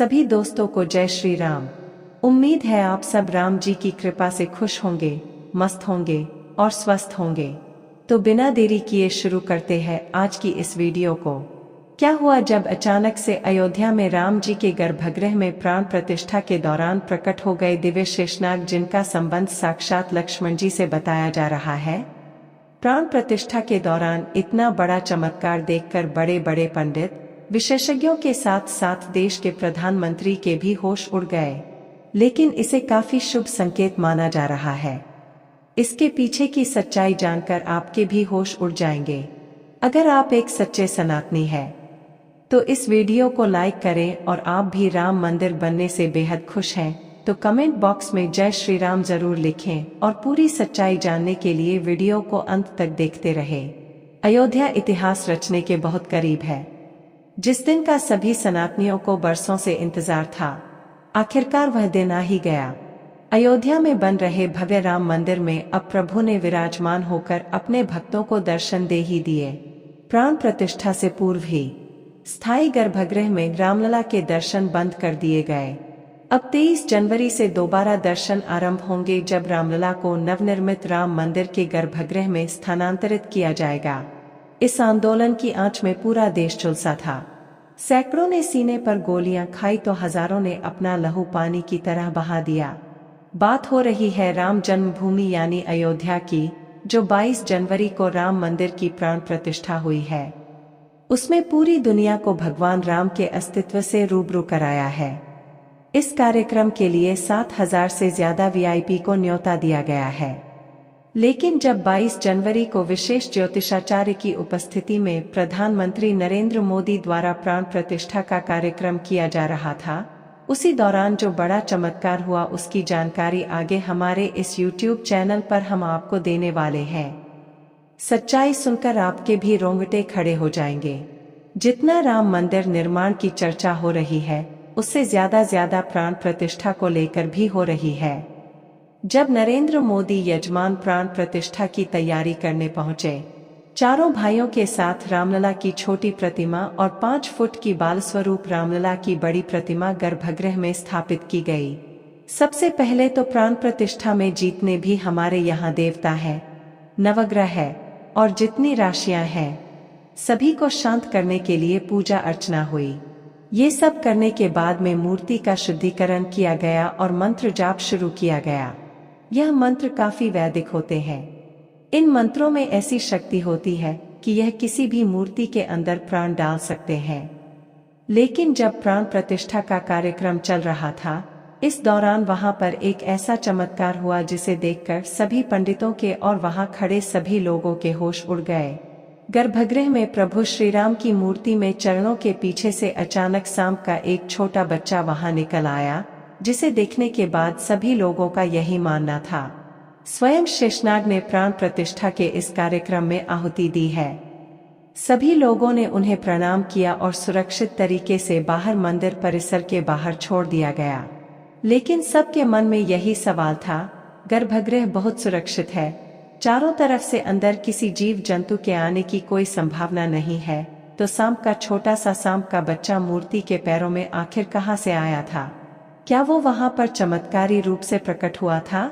सभी दोस्तों को जय श्री राम। उम्मीद है आप सब राम जी की कृपा से खुश होंगे, मस्त होंगे और स्वस्थ होंगे। तो बिना देरी किए शुरू करते हैं आज की इस वीडियो को। क्या हुआ जब अचानक से अयोध्या में राम जी के गर्भगृह में प्राण प्रतिष्ठा के दौरान प्रकट हो गए दिव्य शेषनाग, जिनका संबंध साक्षात लक्ष्मण जी से बताया जा रहा है। प्राण प्रतिष्ठा के दौरान इतना बड़ा चमत्कार देखकर बड़े बड़े पंडित, विशेषज्ञों के साथ साथ देश के प्रधानमंत्री के भी होश उड़ गए, लेकिन इसे काफी शुभ संकेत माना जा रहा है। इसके पीछे की सच्चाई जानकर आपके भी होश उड़ जाएंगे। अगर आप एक सच्चे सनातनी हैं, तो इस वीडियो को लाइक करें और आप भी राम मंदिर बनने से बेहद खुश हैं, तो कमेंट बॉक्स में जय श्री राम जरूर लिखें और पूरी सच्चाई जानने के लिए वीडियो को अंत तक देखते रहें। अयोध्या इतिहास रचने के बहुत करीब है। जिस दिन का सभी सनातनियों को बरसों से इंतजार था, आखिरकार वह दिन आ ही गया। अयोध्या में बन रहे भव्य राम मंदिर में अब प्रभु ने विराजमान होकर अपने भक्तों को दर्शन दे ही दिए। प्राण प्रतिष्ठा से पूर्व ही स्थायी गर्भगृह में रामलला के दर्शन बंद कर दिए गए। अब 23 जनवरी से दोबारा दर्शन आरंभ होंगे, जब रामलला को नवनिर्मित राम मंदिर के गर्भगृह में स्थानांतरित किया जाएगा। इस आंदोलन की आंच में पूरा देश झुलसा था। सैकड़ों ने सीने पर गोलियां खाई तो हजारों ने अपना लहू पानी की तरह बहा दिया। बात हो रही है राम जन्मभूमि यानी अयोध्या की, जो 22 जनवरी को राम मंदिर की प्राण प्रतिष्ठा हुई है। उसमें पूरी दुनिया को भगवान राम के अस्तित्व से रूबरू कराया है। इस कार्यक्रम के लिए 7,000 से ज्यादा वीआईपी को न्योता दिया गया है। लेकिन जब 22 जनवरी को विशेष ज्योतिषाचार्य की उपस्थिति में प्रधानमंत्री नरेंद्र मोदी द्वारा प्राण प्रतिष्ठा का कार्यक्रम किया जा रहा था, उसी दौरान जो बड़ा चमत्कार हुआ उसकी जानकारी आगे हमारे इस YouTube चैनल पर हम आपको देने वाले हैं। सच्चाई सुनकर आपके भी रोंगटे खड़े हो जाएंगे। जितना राम मंदिर निर्माण की चर्चा हो रही है, उससे ज्यादा प्राण प्रतिष्ठा को लेकर भी हो रही है। जब नरेंद्र मोदी यजमान प्राण प्रतिष्ठा की तैयारी करने पहुंचे, चारों भाइयों के साथ रामलला की छोटी प्रतिमा और 5 फुट की बाल स्वरूप रामलला की बड़ी प्रतिमा गर्भगृह में स्थापित की गई। सबसे पहले तो प्राण प्रतिष्ठा में जितने भी हमारे यहाँ देवता है, नवग्रह है और जितनी राशियां हैं, सभी को शांत करने के लिए पूजा अर्चना हुई। ये सब करने के बाद में मूर्ति का शुद्धिकरण किया गया और मंत्र जाप शुरू किया गया। यह मंत्र काफी वैदिक होते हैं। इन मंत्रों में ऐसी शक्ति होती है कि यह किसी भी मूर्ति के अंदर प्राण डाल सकते हैं। लेकिन जब प्राण प्रतिष्ठा का कार्यक्रम चल रहा था, इस दौरान वहां पर एक ऐसा चमत्कार हुआ जिसे देखकर सभी पंडितों के और वहां खड़े सभी लोगों के होश उड़ गए। गर्भगृह में प्रभु श्री राम की मूर्ति में चरणों के पीछे से अचानक सांप का एक छोटा बच्चा वहां निकल आया, जिसे देखने के बाद सभी लोगों का यही मानना था स्वयं शेषनाग ने प्राण प्रतिष्ठा के इस कार्यक्रम में आहुति दी है। सभी लोगों ने उन्हें प्रणाम किया और सुरक्षित तरीके से बाहर मंदिर परिसर के बाहर छोड़ दिया गया। लेकिन सबके मन में यही सवाल था, गर्भगृह बहुत सुरक्षित है, चारों तरफ से अंदर किसी जीव जंतु के आने की कोई संभावना नहीं है, तो सांप का छोटा सा सांप का बच्चा मूर्ति के पैरों में आखिर कहां से आया था? क्या वो वहां पर चमत्कारी रूप से प्रकट हुआ था?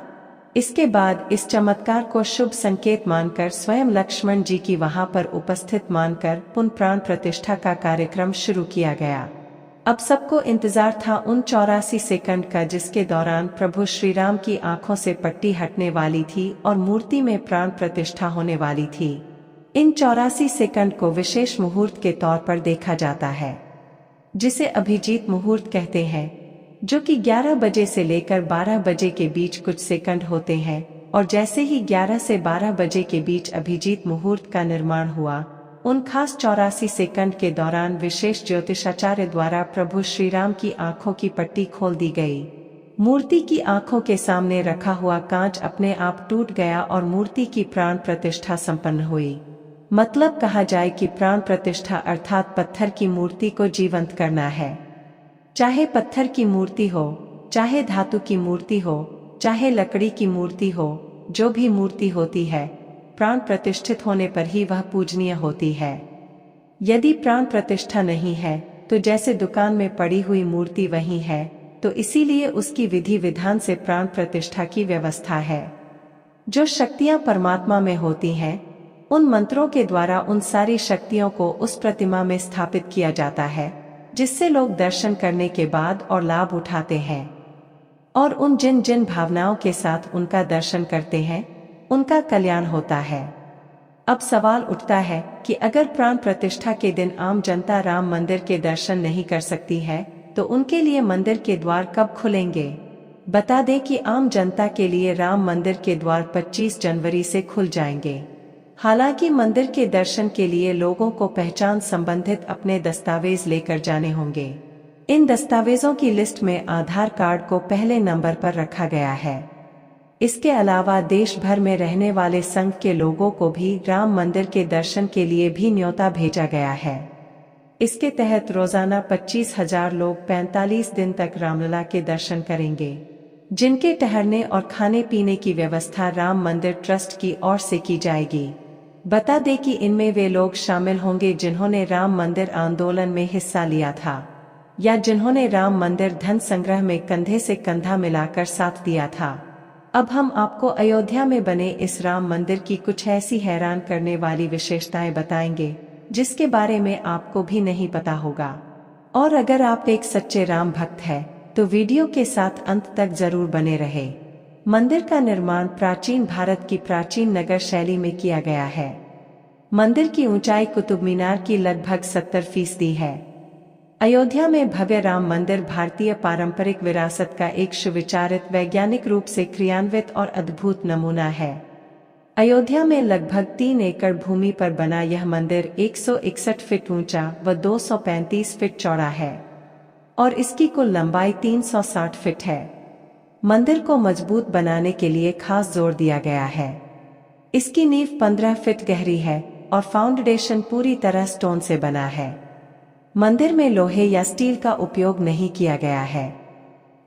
इसके बाद इस चमत्कार को शुभ संकेत मानकर स्वयं लक्ष्मण जी की वहां पर उपस्थित मानकर पुनः प्राण प्रतिष्ठा का कार्यक्रम शुरू किया गया। अब सबको इंतजार था उन 84 सेकंड का, जिसके दौरान प्रभु श्री राम की आंखों से पट्टी हटने वाली थी और मूर्ति में प्राण प्रतिष्ठा होने वाली थी। इन 84 सेकंड को विशेष मुहूर्त के तौर पर देखा जाता है, जिसे अभिजीत मुहूर्त कहते हैं, जो कि 11 बजे से लेकर 12 बजे के बीच कुछ सेकंड होते हैं। और जैसे ही 11 से 12 बजे के बीच अभिजीत मुहूर्त का निर्माण हुआ, उन खास 84 सेकंड के दौरान विशेष ज्योतिषाचार्य द्वारा प्रभु श्री राम की आंखों की पट्टी खोल दी गई। मूर्ति की आंखों के सामने रखा हुआ कांच अपने आप टूट गया और मूर्ति की प्राण प्रतिष्ठा संपन्न हुई। मतलब कहा जाए कि प्राण प्रतिष्ठा अर्थात पत्थर की मूर्ति को जीवंत करना है। चाहे पत्थर की मूर्ति हो, चाहे धातु की मूर्ति हो, चाहे लकड़ी की मूर्ति हो, जो भी मूर्ति होती है, प्राण प्रतिष्ठित होने पर ही वह पूजनीय होती है। यदि प्राण प्रतिष्ठा नहीं है तो जैसे दुकान में पड़ी हुई मूर्ति वही है, तो इसीलिए उसकी विधि विधान से प्राण प्रतिष्ठा की व्यवस्था है। जो शक्तियां परमात्मा में होती हैं, उन मंत्रों के द्वारा उन सारी शक्तियों को उस प्रतिमा में स्थापित किया जाता है, जिससे लोग दर्शन करने के बाद और लाभ उठाते हैं, और उन जिन जिन भावनाओं के साथ उनका दर्शन करते हैं उनका कल्याण होता है। अब सवाल उठता है कि अगर प्राण प्रतिष्ठा के दिन आम जनता राम मंदिर के दर्शन नहीं कर सकती है, तो उनके लिए मंदिर के द्वार कब खुलेंगे? बता दें कि आम जनता के लिए राम मंदिर के द्वार 25 जनवरी से खुल जाएंगे। हालांकि मंदिर के दर्शन के लिए लोगों को पहचान संबंधित अपने दस्तावेज लेकर जाने होंगे। इन दस्तावेजों की लिस्ट में आधार कार्ड को पहले नंबर पर रखा गया है। इसके अलावा देश भर में रहने वाले संघ के लोगों को भी राम मंदिर के दर्शन के लिए भी न्योता भेजा गया है। इसके तहत रोजाना 25,000 लोग 45 दिन तक रामलला के दर्शन करेंगे, जिनके ठहरने और खाने पीने की व्यवस्था राम मंदिर ट्रस्ट की ओर से की जाएगी। बता दें कि इनमें वे लोग शामिल होंगे जिन्होंने राम मंदिर आंदोलन में हिस्सा लिया था, या जिन्होंने राम मंदिर धन संग्रह में कंधे से कंधा मिलाकर साथ दिया था। अब हम आपको अयोध्या में बने इस राम मंदिर की कुछ ऐसी हैरान करने वाली विशेषताएं बताएंगे, जिसके बारे में आपको भी नहीं पता होगा। और अगर आप एक सच्चे राम भक्त हैं, तो वीडियो के साथ अंत तक जरूर बने रहे। मंदिर का निर्माण प्राचीन भारत की प्राचीन नगर शैली में किया गया है। मंदिर की ऊंचाई कुतुब मीनार की लगभग 70% है। अयोध्या में भव्य राम मंदिर भारतीय पारंपरिक विरासत का एक सुविचारित, वैज्ञानिक रूप से क्रियान्वित और अद्भुत नमूना है। अयोध्या में लगभग 3 एकड़ भूमि पर बना यह मंदिर 161 फीट ऊंचा व 235 फीट चौड़ा है, और इसकी कुल लंबाई 360 फीट है। मंदिर को मजबूत बनाने के लिए खास जोर दिया गया है। इसकी नींव 15 फीट गहरी है और फाउंडेशन पूरी तरह स्टोन से बना है। मंदिर में लोहे या स्टील का उपयोग नहीं किया गया है,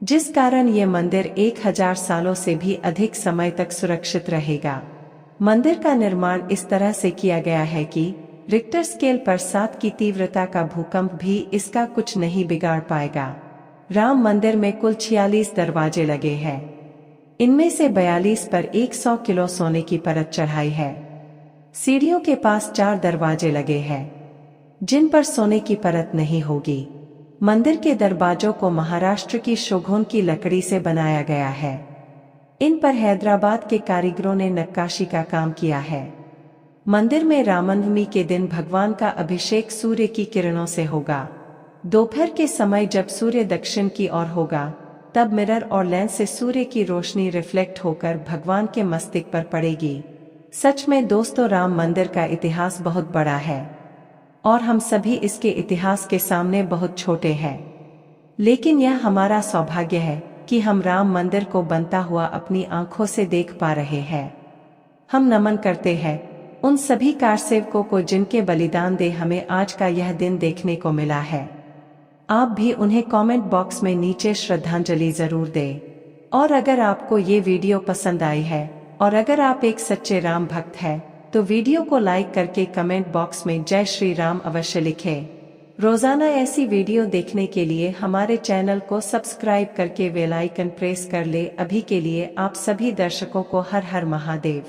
जिस कारण ये मंदिर 1000 सालों से भी अधिक समय तक सुरक्षित रहेगा। मंदिर का निर्माण इस तरह से किया गया है कि रिक्टर स्केल पर 7 की तीव्रता का भूकंप भी इसका कुछ नहीं बिगाड़ पाएगा। राम मंदिर में कुल 46 दरवाजे लगे हैं। इनमें से 42 पर 100 किलो सोने की परत चढ़ाई है। सीढ़ियों के पास 4 दरवाजे लगे हैं, जिन पर सोने की परत नहीं होगी। मंदिर के दरवाजों को महाराष्ट्र की शोघोन की लकड़ी से बनाया गया है। इन पर हैदराबाद के कारीगरों ने नक्काशी का काम किया है। मंदिर में रामनवमी के दिन भगवान का अभिषेक सूर्य की किरणों से होगा। दोपहर के समय जब सूर्य दक्षिण की ओर होगा, तब मिरर और लेंस से सूर्य की रोशनी रिफ्लेक्ट होकर भगवान के मस्तक पर पड़ेगी। सच में दोस्तों, राम मंदिर का इतिहास बहुत बड़ा है और हम सभी इसके इतिहास के सामने बहुत छोटे हैं। लेकिन यह हमारा सौभाग्य है कि हम राम मंदिर को बनता हुआ अपनी आंखों से देख पा रहे हैं। हम नमन करते हैं उन सभी कारसेवकों को जिनके बलिदान दे हमें आज का यह दिन देखने को मिला है। आप भी उन्हें कमेंट बॉक्स में नीचे श्रद्धांजलि जरूर दें। और अगर आपको ये वीडियो पसंद आई है और अगर आप एक सच्चे राम भक्त हैं, तो वीडियो को लाइक करके कमेंट बॉक्स में जय श्री राम अवश्य लिखें। रोजाना ऐसी वीडियो देखने के लिए हमारे चैनल को सब्सक्राइब करके बेल आइकन प्रेस कर ले। अभी के लिए आप सभी दर्शकों को हर हर महादेव।